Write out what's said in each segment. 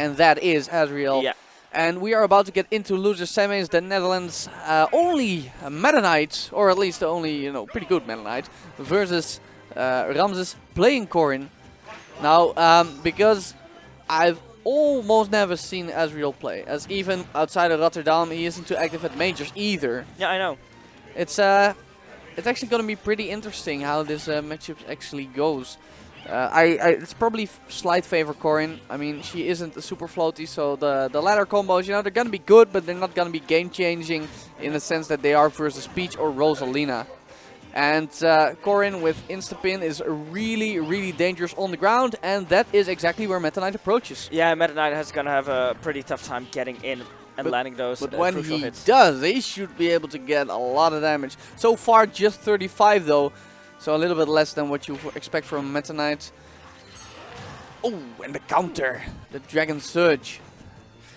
and that is Azreal. Yeah. And we are about to get into loser semis. The Netherlands only Meta Knight, or at least the only pretty good Meta Knight, versus Ramses playing Corrin. Now, because I've almost never seen Azreal play, as even outside of Rotterdam, he isn't too active at majors either. Yeah, I know. It's actually going to be pretty interesting how this matchup actually goes. It's probably slight favor Corrin. I mean, she isn't a super floaty, so the ladder combos, they're going to be good, but they're not going to be game-changing in the sense that they are versus Peach or Rosalina. And Corrin with Instapin is really, really dangerous on the ground, and that is exactly where Meta Knight approaches. Yeah, Meta Knight is going to have a pretty tough time getting in and landing those But when crucial he hits. does, he should be able to get a lot of damage. So far, just 35 though. So a little bit less than what you expect from Meta Knight. Oh, and the counter. The Dragon Surge.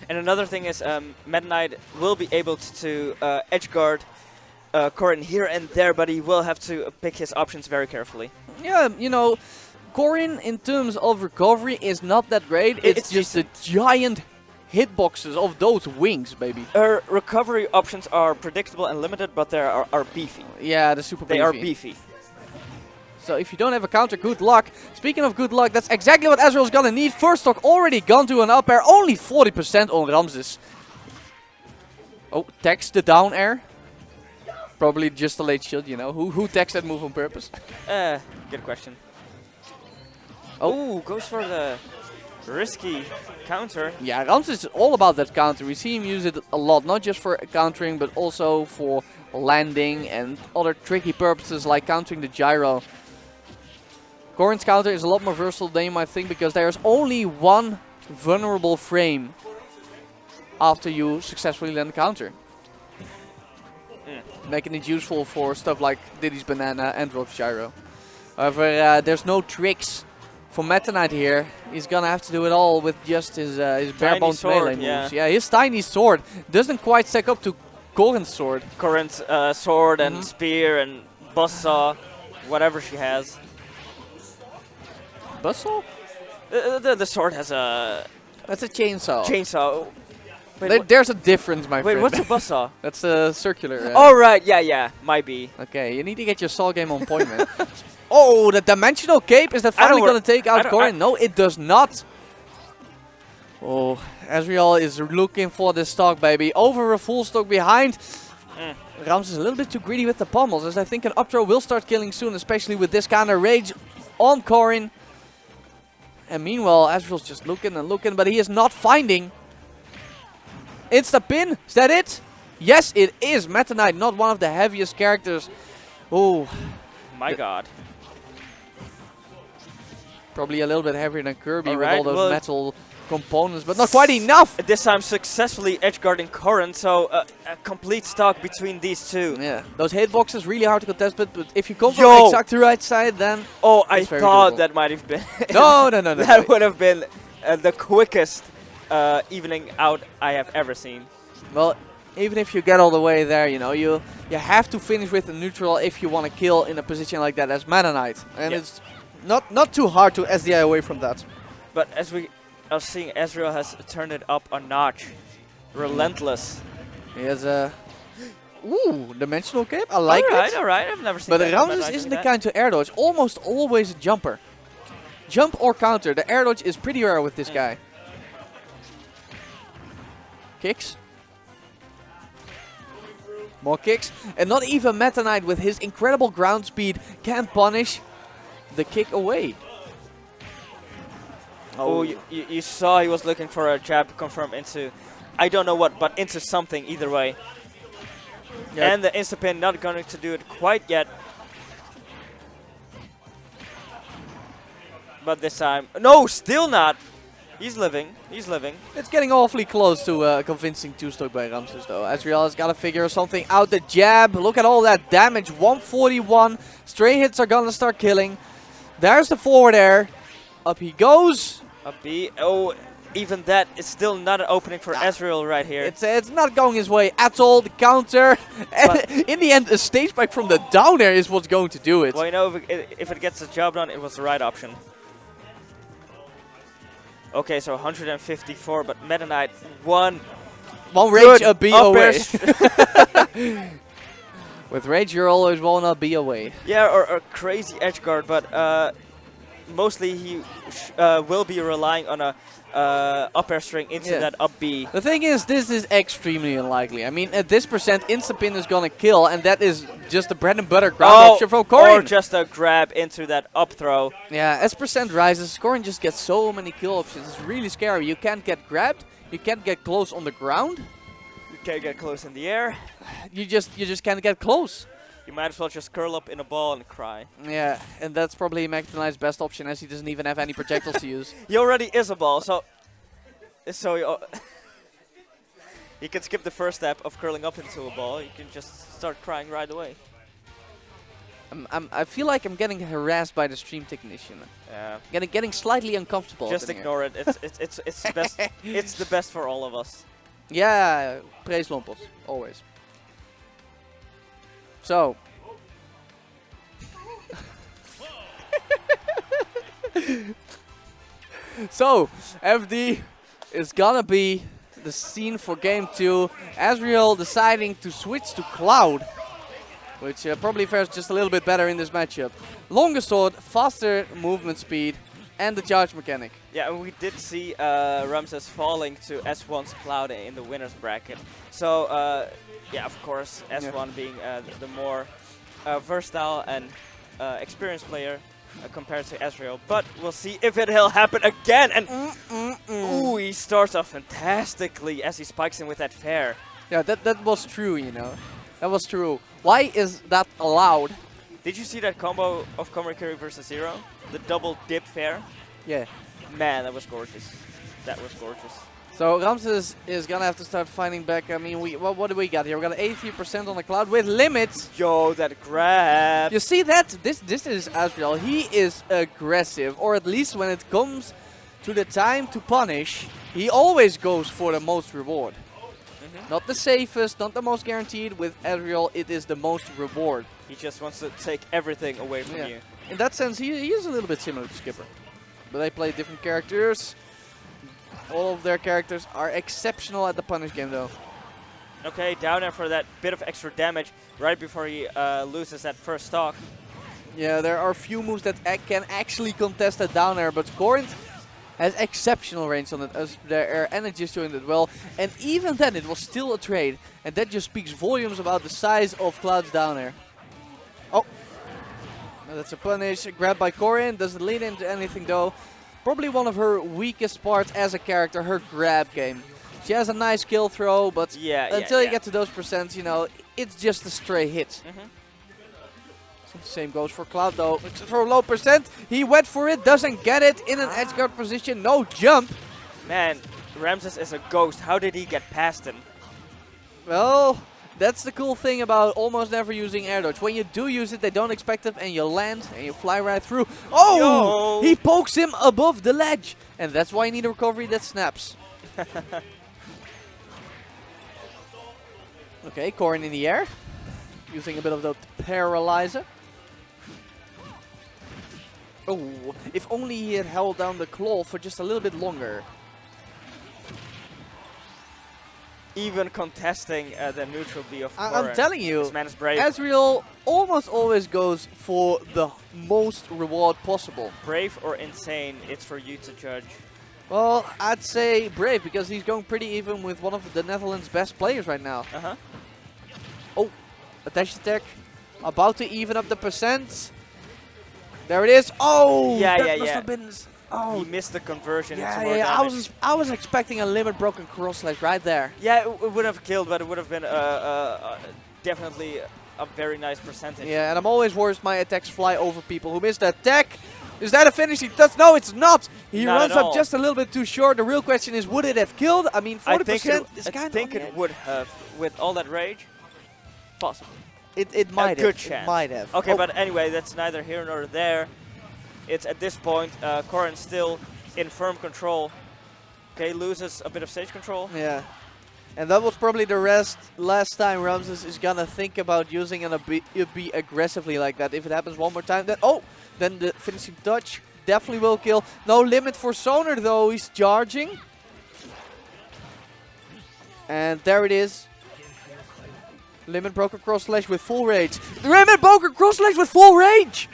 And another thing is Meta Knight will be able to edge guard Corrin here and there, but he will have to pick his options very carefully. Yeah, Corrin in terms of recovery is not that great. It's just the giant hitboxes of those wings, baby. Her recovery options are predictable and limited, but they are beefy. Yeah, they're super beefy. They are beefy. So if you don't have a counter, good luck. Speaking of good luck, that's exactly what Azreal's gonna need. First stock already gone to an up air, only 40% on Ramses. Oh, text the down air. Probably just a late shield, Who texts that move on purpose? Good question. Oh, goes for the risky counter. Yeah, Ramses is all about that counter. We see him use it a lot, not just for countering, but also for landing and other tricky purposes like countering the gyro. Corrin's counter is a lot more versatile than you might think, because there's only one vulnerable frame after you successfully land a counter. Making it useful for stuff like Diddy's Banana and Rock's Gyro. However, there's no tricks for Meta Knight here. He's gonna have to do it all with just his bare bones melee moves. Yeah, his tiny sword doesn't quite stack up to Corrin's sword. Corrin's sword and spear and buzzsaw, whatever she has. Buzzsaw? The sword has a... That's a chainsaw. Chainsaw. Wait, there's a difference, my Wait, friend. what's a buzzsaw? That's a circular. Oh, right. Yeah. Might be. Okay, you need to get your saw game on point, man. Oh, the dimensional cape. Is that finally going to take out Corrin? No, it does not. Oh, Azreal is looking for the stock, baby. Over a full stock behind. Ramses is a little bit too greedy with the pommels, as I think an up throw will start killing soon, especially with this kind of rage on Corrin. And meanwhile, Azreal's just looking and looking, but he is not finding. Insta-pin, is that it? Yes, it is. Meta Knight, not one of the heaviest characters. Oh. My god. Probably a little bit heavier than Kirby with right, all those metal components, but not quite enough. This time successfully edgeguarding Corrin, so a complete stock between these two. Yeah, those hitboxes really hard to contest, but if you come from exact the right side, then oh, I thought that might have been no. That would have been the quickest evening out I have ever seen. Well, even if you get all the way there, you have to finish with a neutral if you want to kill in a position like that as Meta Knight, and it's not too hard to SDI away from that. But as we are seeing, Azreal has turned it up a notch. Relentless. He has a dimensional cape. I like it. Alright, I've never seen but that. But Ramses isn't the kind to air dodge. Almost always a jumper. Jump or counter. The air dodge is pretty rare with this guy. Kicks. More kicks. And not even Meta Knight with his incredible ground speed can punish the kick away. Oh, you saw he was looking for a jab confirm into, I don't know what, but into something either way. Yep. And the insta-pin not going to do it quite yet. But this time, no, still not. He's living. It's getting awfully close to a convincing two-stock by Ramses, though. Azreal has got to figure something out. The jab, look at all that damage. 141. Stray hits are going to start killing. There's the forward air. Up he goes. Up B. Oh, even that is still not an opening for Azreal right here. It's not going his way at all. The counter. And in the end, a stage spike from the down air is what's going to do it. Well, if it gets the job done, it was the right option. Okay, so 154, but Meta Knight one rage a B up away. air With rage, you're always 1 B away. Yeah, or crazy edge guard, but mostly he will be relying on a up air string into that up B. The thing is, this is extremely unlikely. I mean, at this percent, Instapin is gonna kill, and that is just the bread and butter ground option from Corrin. Or just a grab into that up throw. Yeah, as percent rises, Corrin just gets so many kill options. It's really scary. You can't get grabbed. You can't get close on the ground. You can't get close in the air. You just can't get close. You might as well just curl up in a ball and cry. Yeah, and that's probably Magdalene's best option, as he doesn't even have any projectiles to use. He already is a ball, so he can skip the first step of curling up into a ball. You can just start crying right away. I feel like I'm getting harassed by the stream technician. Yeah. Getting slightly uncomfortable. Just ignore it. It's best. It's the best for all of us. Yeah, praise Lompos, always. So. So, FD is gonna be the scene for game 2. Azreal deciding to switch to Cloud, which probably fares just a little bit better in this matchup. Longer sword, faster movement speed, and the charge mechanic. Yeah, and we did see Ramses falling to S1's Cloud in the winner's bracket. So, yeah, of course, S1 being the more versatile and experienced player compared to Azreal. But we'll see if it'll happen again. And ooh, he starts off fantastically as he spikes in with that fair. Yeah, that was true, you know. That was true. Why is that allowed? Did you see that combo of Counterpick versus Zero? The double dip fair? Yeah. Man, that was gorgeous. That was gorgeous. So Ramses is gonna have to start fighting back. I mean, what do we got here? We got 83% on the Cloud with limits. Yo, that grab. You see that? This is Azreal. He is aggressive, or at least when it comes to the time to punish, he always goes for the most reward. Not the safest, not the most guaranteed. With Azreal, it is the most reward. He just wants to take everything away from you. In that sense, he is a little bit similar to Skipper. But they play different characters. All of their characters are exceptional at the punish game, though. Okay, down there for that bit of extra damage right before he loses that first stock. Yeah, there are few moves that can actually contest that down air, but Corrin has exceptional range on it, as their energy is doing it well. And even then, it was still a trade, and that just speaks volumes about the size of Cloud's down air. Oh, that's a punish. Grabbed by Corrin, doesn't lead into anything though. Probably one of her weakest parts as a character, her grab game. She has a nice kill throw, but until you get to those percents, you know, it's just a stray hit. Same goes for Cloud though. It's for low percent. He went for it, doesn't get it in an edge guard position. No jump. Man, Ramses is a ghost. How did he get past him? Well, that's the cool thing about almost never using air dodge. When you do use it, they don't expect it, and you land and you fly right through. Oh! Yo. He pokes him above the ledge, and that's why you need a recovery that snaps. Okay, Corrin in the air, using a bit of the paralyzer. Oh, if only he had held down the claw for just a little bit longer. Even contesting the neutral B of Corrin. I'm telling you, this man is brave. Azreal almost always goes for the most reward possible. Brave or insane, it's for you to judge. Well, I'd say brave, because he's going pretty even with one of the Netherlands' best players right now. Oh, a dash attack. About to even up the percent. There it is. Oh, that must have been... Oh, he missed the conversion. I was expecting a limit broken cross slash right there. Yeah, it would have killed, but it would have been definitely a very nice percentage. Yeah, and I'm always worried my attacks fly over people who miss the attack. Is that a finish? He does. No, it's not. He runs up just a little bit too short. The real question is, would it have killed? I mean, 40% is kind of... I think it would have, with all that rage. Possible. It might have. A good chance. It might have. Okay, but anyway, that's neither here nor there. It's at this point, Corrin still in firm control. Okay, loses a bit of stage control. Yeah. And that was probably the last time Ramses is gonna think about using an B aggressively like that. If it happens one more time, then then the finishing touch definitely will kill. No limit for Sonar though, he's charging. And there it is. Limit broker cross slash with full rage. Limit broker cross slash with full rage!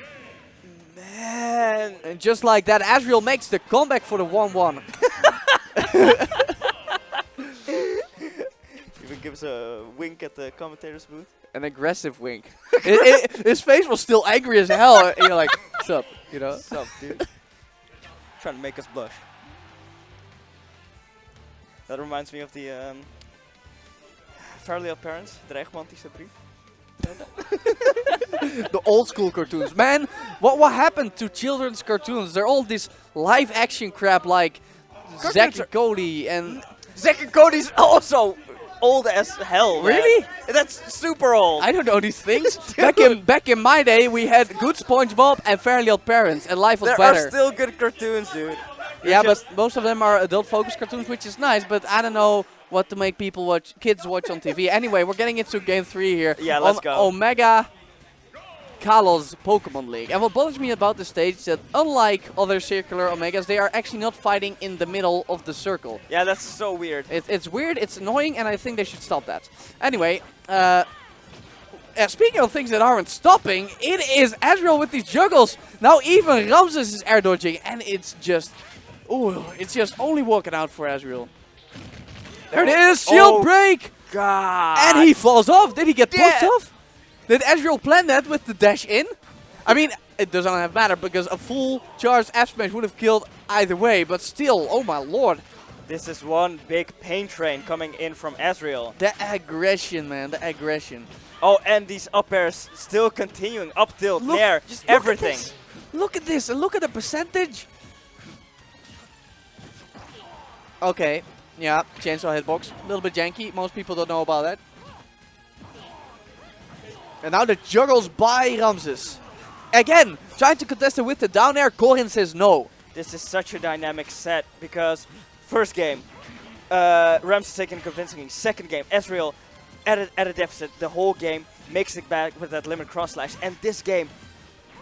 Man. And just like that, Azreal makes the comeback for the 1-1. Even gives a wink at the commentator's booth. An aggressive wink. His face was still angry as hell. And you're like, what's up? You know? What's up, dude? Trying to make us blush. That reminds me of the fairly odd parents. Dreichmantische brief. The old school cartoons. Man, what happened to children's cartoons? They're all this live action crap like Zack and Cody and... Zack and Cody's also old as hell. Really? Man. That's super old. I don't know these things. back in my day, we had good SpongeBob and Fairly Odd Parents, and life was there better. Are still good cartoons, dude. Yeah, but most of them are adult-focused cartoons, which is nice. But I don't know what to make people watch, kids watch on TV. Anyway, we're getting into Game 3 here. Yeah, let's go. Omega Kalos Pokemon League. And what bothers me about this stage is that unlike other circular Omegas, they are actually not fighting in the middle of the circle. Yeah, that's so weird. It's weird, it's annoying, and I think they should stop that. Anyway, speaking of things that aren't stopping, it is Azreal with these juggles. Now even Ramses is air dodging, and it's just, ooh, it's just only working out for Azreal. There it is, shield break! God. And he falls off. Did he get pushed off? Did Azreal plan that with the dash in? I mean, it doesn't have matter because a full charged F smash would have killed either way, but still, oh my lord. This is one big pain train coming in from Azreal. The aggression, man, the aggression. Oh, and these up airs still continuing, up tilt, nair, everything. Look at this, and look at the percentage. Okay, yeah, chainsaw hitbox. A little bit janky, most people don't know about that. And now the juggles by Ramses. Again, trying to contest it with the down air, Corrin says no. This is such a dynamic set because first game, Ramses taking convincingly. Second game, Azreal at a deficit the whole game, makes it back with that limit cross slash. And this game,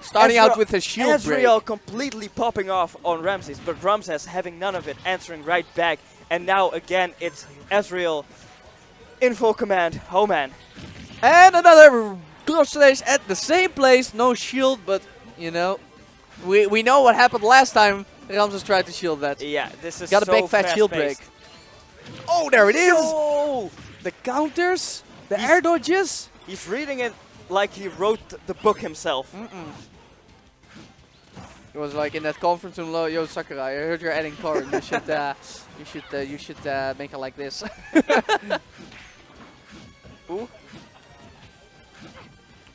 starting out with a shield break. Azreal completely popping off on Ramses, but Ramses having none of it, answering right back. And now again, it's Azreal in full command. Oh man. And another cross slash at the same place, no shield, but you know, we know what happened last time Ramses tried to shield that. Yeah, this is got so a big fat shield break. Oh, there it is! Oh! The counters, the air dodges. He's reading it like he wrote the book himself. It was like in that conference room, yo Sakurai, I heard you're adding Corrin. You should make it like this. Ooh.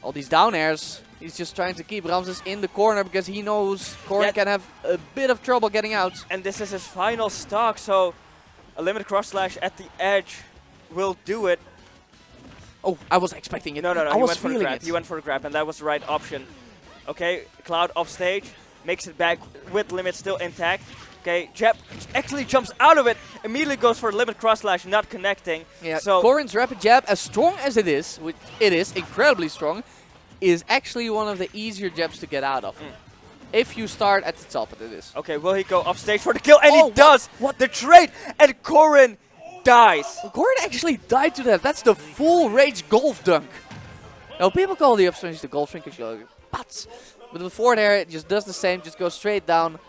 All these down airs. He's just trying to keep Ramses in the corner because he knows Corrin can have a bit of trouble getting out. And this is his final stock, so a limited cross slash at the edge will do it. Oh, I was expecting it. No, I he was went for the feeling grab. it. He went for the grab, and that was the right option. Okay, Cloud off stage, makes it back with limit still intact. Okay, Jeb actually jumps out of it, immediately goes for limit cross slash, not connecting. Yeah, so Corrin's rapid jab, as strong as it is, which it is incredibly strong, is actually one of the easier jabs to get out of. If you start at the top of this. Okay, will he go off stage for the kill? And he does! What? The trade! And Corrin dies! Corrin actually died to that. That's the full rage golf dunk. Now, people call the up smash the golf dunk because you're like, but before there, it just does the same, just goes straight down.